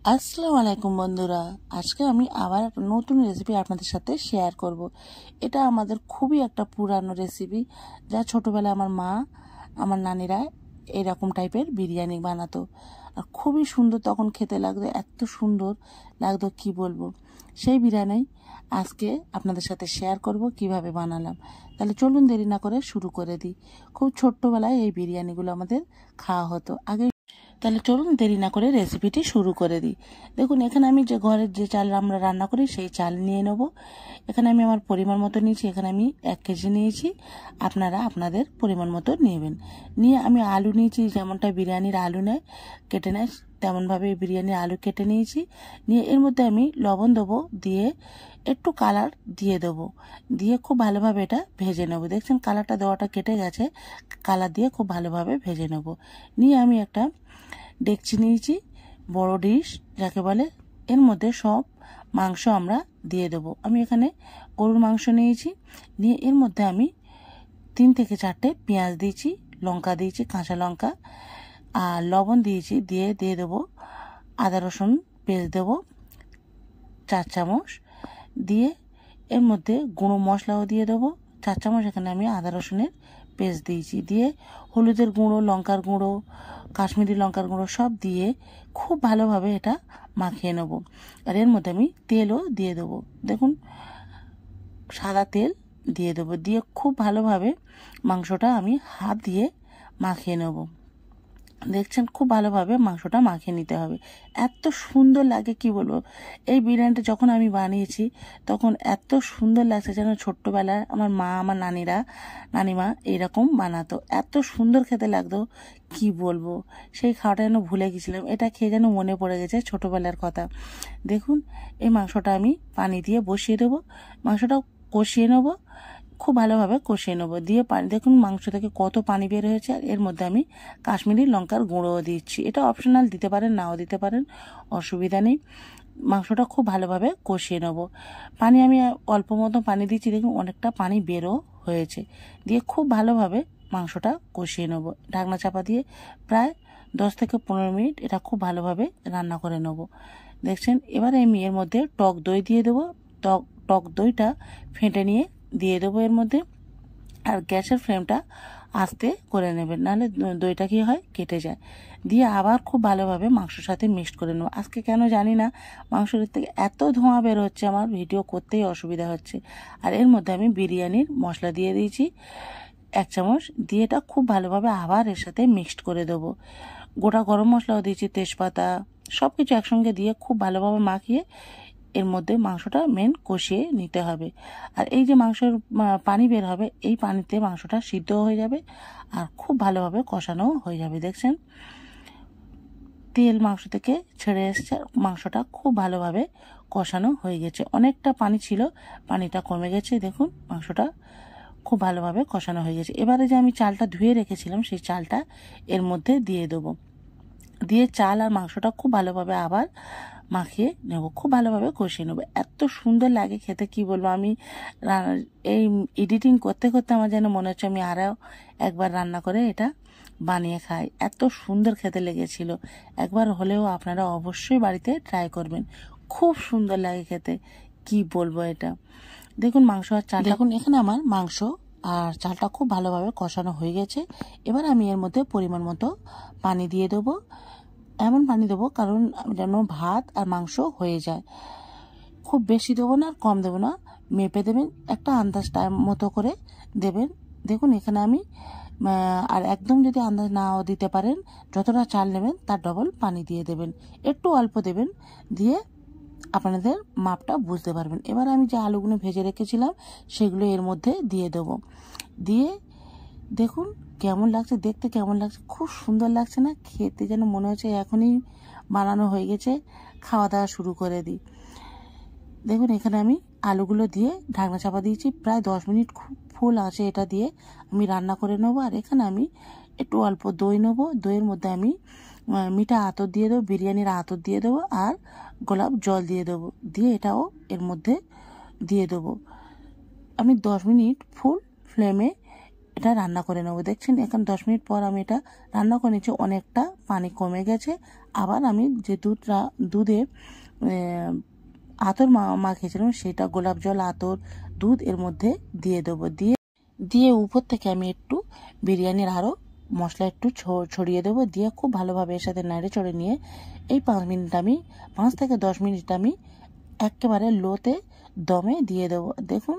আসসালামু আলাইকুম বন্ধুরা, আজকে আমি আবার একটা নতুন রেসিপি আপনাদের সাথে শেয়ার করব। এটা আমাদের খুবই একটা পুরানো রেসিপি, যা ছোটবেলায় আমার মা, আমার নানিরা এরকম টাইপের বিরিয়ানি বানাতো। আর খুবই সুন্দর তখন খেতে লাগতো, এত সুন্দর লাগতো কি বলবো। সেই বিরিয়ানি আজকে আপনাদের সাথে শেয়ার করব কিভাবে বানালাম। তাহলে চলুন দেরি না করে শুরু করে দিই। খুব ছোট্টবেলায় এই বিরিয়ানিগুলো আমাদের খাওয়া হতো আগে। তাহলে চলুন দেরি না করে রেসিপিটি শুরু করে দিই। দেখুন, এখানে আমি যে ঘরের যে চাল আমরা রান্না করি সেই চাল নিয়ে নেব। এখানে আমি আমার পরিমাণ মতো নিয়েছি, এখানে আমি 1 কেজি নিয়েছি। আপনারা আপনাদের পরিমাণ মতো নেবেন। নিয়ে আমি আলু নিয়েছি, যেমনটা বিরিয়ানির আলু নেয় কেটে নেয় তেমনভাবে বিরিয়ানির আলু কেটে নিয়েছি। নিয়ে এর মধ্যে আমি লবণ দেবো, দিয়ে একটু কালার দিয়ে দেবো, দিয়ে খুব ভালোভাবে এটা ভেজে নেব। দেখছেন কালারটা দেওয়াটা কেটে গেছে, কালার দিয়ে খুব ভালোভাবে ভেজে নেব। নিয়ে আমি একটা ডেকচি নিয়েছি, বড় ডিশ যাকে বলে। এর মধ্যে সব মাংস আমরা দিয়ে দেবো। আমি এখানে গরুর মাংস নিয়েছি। নিয়ে এর মধ্যে আমি 3 থেকে 4টে পেঁয়াজ দিয়েছি, লঙ্কা দিয়েছি, কাঁচা লঙ্কা, আর লবণ দিয়েছি। দিয়ে দেবো আদা রসুন পেস্ট দেবো 4 চামচ। দিয়ে এর মধ্যে গুঁড়ো মশলাও দিয়ে দেবো 4 চামচ। এখানে আমি আদা রসুনের পেস্ট দিয়েছি। দিয়ে হলুদের গুঁড়ো, লঙ্কার গুঁড়ো, কাশ্মীরি লঙ্কার গুঁড়ো সব দিয়ে খুব ভালোভাবে এটা মাখিয়ে নেব। আর এর মধ্যে আমি তেলও দিয়ে দেবো। দেখুন, সাদা তেল দিয়ে দেবো। দিয়ে খুব ভালোভাবে মাংসটা আমি হাত দিয়ে মাখিয়ে নেব। দেখছেন, খুব ভালোভাবে মাংসটা মাখিয়ে নিতে হবে। এত সুন্দর লাগে কি বলবো। এই বিরিয়ানিটা যখন আমি বানিয়েছি তখন এত সুন্দর লাগছে, যেন ছোট্টবেলায় আমার মা, আমার নানিমা এরকম বানাতো। এত সুন্দর খেতে লাগতো কি বলবো। সেই খাওয়াটা যেন ভুলে গেছিলাম, এটা খেয়ে যেন মনে পড়ে গেছে ছোটবেলার কথা। দেখুন, এই মাংসটা আমি পানি দিয়ে বসিয়ে দেবো, মাংসটা কষিয়ে নেবো, খুব ভালোভাবে কষিয়ে নেবো। দিয়ে পানি, দেখুন মাংস থেকে কত পানি বের হয়েছে। আর এর মধ্যে আমি কাশ্মীরি লঙ্কার গুঁড়োও দিচ্ছি। এটা অপশনাল, দিতে পারেন নাও দিতে পারেন, অসুবিধা নেই। মাংসটা খুব ভালোভাবে কষিয়ে নেবো। পানি আমি অল্প মতো পানি দিচ্ছি, দেখুন অনেকটা পানি বেরও হয়েছে। দিয়ে খুব ভালোভাবে মাংসটা কষিয়ে নেবো ঢাকনা চাপা দিয়ে। প্রায় 10 থেকে 15 মিনিট এটা খুব ভালোভাবে রান্না করে নেবো। দেখছেন, এবারে আমি এর মধ্যে টক দই দিয়ে দেবো। টক দইটা ফেটে নিয়ে দিয়ে দেবো এর মধ্যে। আর গ্যাসের ফ্লেমটা আস্তে করে নেবেন, নাহলে দইটা কি হয়, কেটে যায়। দিয়ে আবার খুব ভালোভাবে মাংসর সাথে মিক্সড করে নেবো। আজকে কেন জানি না মাংসের থেকে এত ধোঁয়া বের হচ্ছে, আমার ভিডিও করতেই অসুবিধা হচ্ছে। আর এর মধ্যে আমি বিরিয়ানির মশলা দিয়ে দিয়েছি 1 চামচ। দিয়ে এটা খুব ভালোভাবে আবার এর সাথে মিক্সড করে দেবো। গোটা গরম মশলাও দিয়েছি, তেজপাতা, সব কিছু একসঙ্গে দিয়ে খুব ভালোভাবে মাখিয়ে এর মধ্যে মাংসটা কষিয়ে নিতে হবে। আর এই যে মাংসের পানি বের হবে, এই পানিতে মাংসটা সিদ্ধ হয়ে যাবে আর খুব ভালোভাবে কষানো হয়ে যাবে। দেখছেন, তেল মাংস থেকে ছেড়ে এসছে, মাংসটা খুব ভালোভাবে কষানো হয়ে গেছে। অনেকটা পানি ছিল, পানিটা কমে গেছে। দেখুন, মাংসটা খুব ভালোভাবে কষানো হয়ে গেছে। এবারে যে আমি চালটা ধুয়ে রেখেছিলাম সেই চালটা এর মধ্যে দিয়ে দেবো। দিয়ে চাল আর মাংসটা খুব ভালোভাবে আবার মাখিয়ে নেব, খুব ভালোভাবে কষিয়ে নেব। এত সুন্দর লাগে খেতে কি বলবো। আমি এই এডিটিং করতে করতে আমার যেন মনে হচ্ছে আমি আরও একবার রান্না করে এটা বানিয়ে খাই। এত সুন্দর খেতে লেগেছিল। একবার হলেও আপনারা অবশ্যই বাড়িতে ট্রাই করবেন, খুব সুন্দর লাগে খেতে কি বলবো এটা। দেখুন, মাংস আর চাল, দেখুন এখানে আমার মাংস আর চালটা খুব ভালোভাবে কষানো হয়ে গেছে। এবার আমি এর মধ্যে পরিমাণ মতো পানি দিয়ে দেবো। এমন পানি দেবো কারণ যেন ভাত আর মাংস হয়ে যায়। খুব বেশি দেবো না আর কম দেবো না, মেপে দেবেন, একটা আন্দাজ টাইম মতো করে দেবেন। দেখুন, এখানে আমি আর একদম যদি আন্দাজ নাও দিতে পারেন, যতটা চাল নেবেন তার ডবল পানি দিয়ে দেবেন, একটু অল্প দেবেন। দিয়ে আপনাদের মাপটা বুঝতে পারবেন। এবার আমি যে আলুগুলো ভেজে রেখেছিলাম সেগুলো এর মধ্যে দিয়ে দেবো। দিয়ে দেখুন কেমন লাগছে, দেখতে কেমন লাগছে, খুব সুন্দর লাগছে না? খেতে যেন মনে হচ্ছে এখনই বানানো হয়ে গেছে, খাওয়া দাওয়া শুরু করে দিই। দেখুন, এখানে আমি আলুগুলো দিয়ে ঢাকনা চাপা দিয়েছি। প্রায় 10 মিনিট খুব ফুল আছে এটা দিয়ে আমি রান্না করে নেবো। আর এখানে আমি একটু অল্প দই নেবো। দইয়ের মধ্যে আমি মিঠা আতর দিয়ে দেবো, বিরিয়ানির আতর দিয়ে দেবো, আর গোলাপ জল দিয়ে দেবো। দিয়ে এটাও এর মধ্যে দিয়ে দেবো। আমি 10 মিনিট ফুল ফ্লেমে এটা রান্না করে নেবো। দেখছেন এখন 10 মিনিট পর আমি এটা রান্না করে নিচ্ছি, অনেকটা পানি কমে গেছে। আবার আমি যে দুধে আতর মাখিয়েছিলাম সেটা গোলাপ জল, আতর, দুধ এর মধ্যে দিয়ে দেবো। দিয়ে উপর থেকে আমি একটু বিরিয়ানির আরও মশলা একটু ছড়িয়ে দেবো। দিয়ে খুব ভালোভাবে এর সাথে নেড়ে চড়ে নিয়ে এই 5 থেকে 10 মিনিট আমি একেবারে লোতে দমে দিয়ে দেবো। দেখুন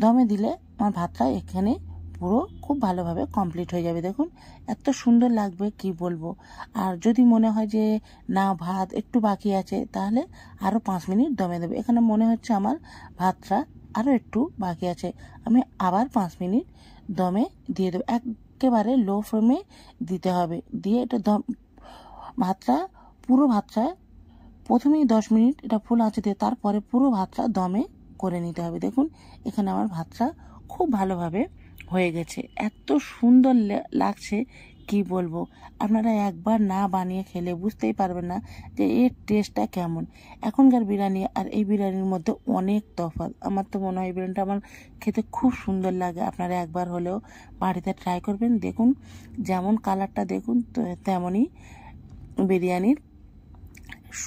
দমে দিলে আমার ভাতটা এখানে পুরো খুব ভালোভাবে কমপ্লিট হয়ে যাবে। দেখুন এত সুন্দর লাগবে কি বলবো। আর যদি মনে হয় যে না ভাত একটু বাকি আছে তাহলে আরও 5 মিনিট দমে দেবে। এখানে মনে হচ্ছে আমার ভাতটা আরও একটু বাকি আছে, আমি আবার 5 মিনিট দমে দিয়ে দেবো। একেবারে লো ফ্লেমে দিতে হবে। দিয়ে এটা পুরো ভাতটা প্রথমেই 10 মিনিট এটা ফুল আঁচে দিয়ে তারপরে পুরো ভাতটা দমে করে নিতে হবে। দেখুন এখানে আমার ভাতটা খুব ভালোভাবে হয়ে গেছে, এত সুন্দর লাগছে কি বলবো। আপনারা একবার না বানিয়ে খেলে বুঝতেই পারবেন না যে এর টেস্টটা কেমন। এখনকার বিরিয়ানি আর এই বিরিয়ানির মধ্যে অনেক তফাৎ। আমার তো মনে হয় এই বিরিয়ানিটা আমার খেতে খুব সুন্দর লাগে। আপনারা একবার হলেও বাড়িতে ট্রাই করবেন। দেখুন যেমন কালারটা দেখুন তেমনই বিরিয়ানির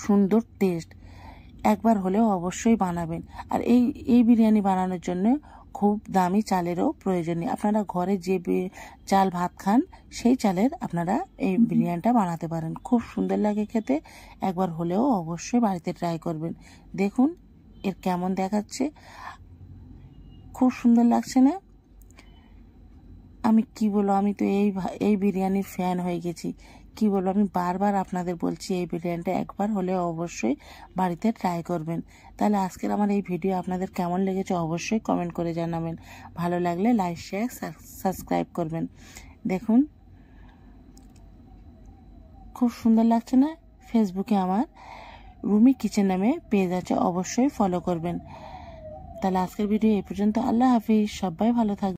সুন্দর টেস্ট। একবার হলেও অবশ্যই বানাবেন। আর এই বিরিয়ানি বানানোর জন্য খুব দামি চালেরও প্রয়োজন নেই। আপনারা ঘরে যে চাল ভাত খান সেই চালের আপনারা এই বিরিয়ানিটা বানাতে পারেন, খুব সুন্দর লাগে খেতে। একবার হলেও অবশ্যই বাড়িতে ট্রাই করবেন। দেখুন এর কেমন দেখাচ্ছে, খুব সুন্দর লাগছে না? আমি কি বলবো, আমি তো এই বিরিয়ানির ফ্যান হয়ে গেছি। কি বলবো, আমি বারবার আপনাদের বলছি এই বিরিয়ানিটা একবার হলে অবশ্যই বাড়িতে ট্রাই করবেন। তাহলে আজকের আমার এই ভিডিও আপনাদের কেমন লেগেছে অবশ্যই কমেন্ট করে জানাবেন। ভালো লাগলে লাইক, শেয়ার, সাবস্ক্রাইব করবেন। দেখুন খুব সুন্দর লাগছে না? ফেসবুকে আমার রুমি কিচেন নামে পেজ আছে, অবশ্যই ফলো করবেন। তাহলে আজকের ভিডিও এই পর্যন্ত। আল্লাহ হাফিজ, সবাই ভালো থাকবেন।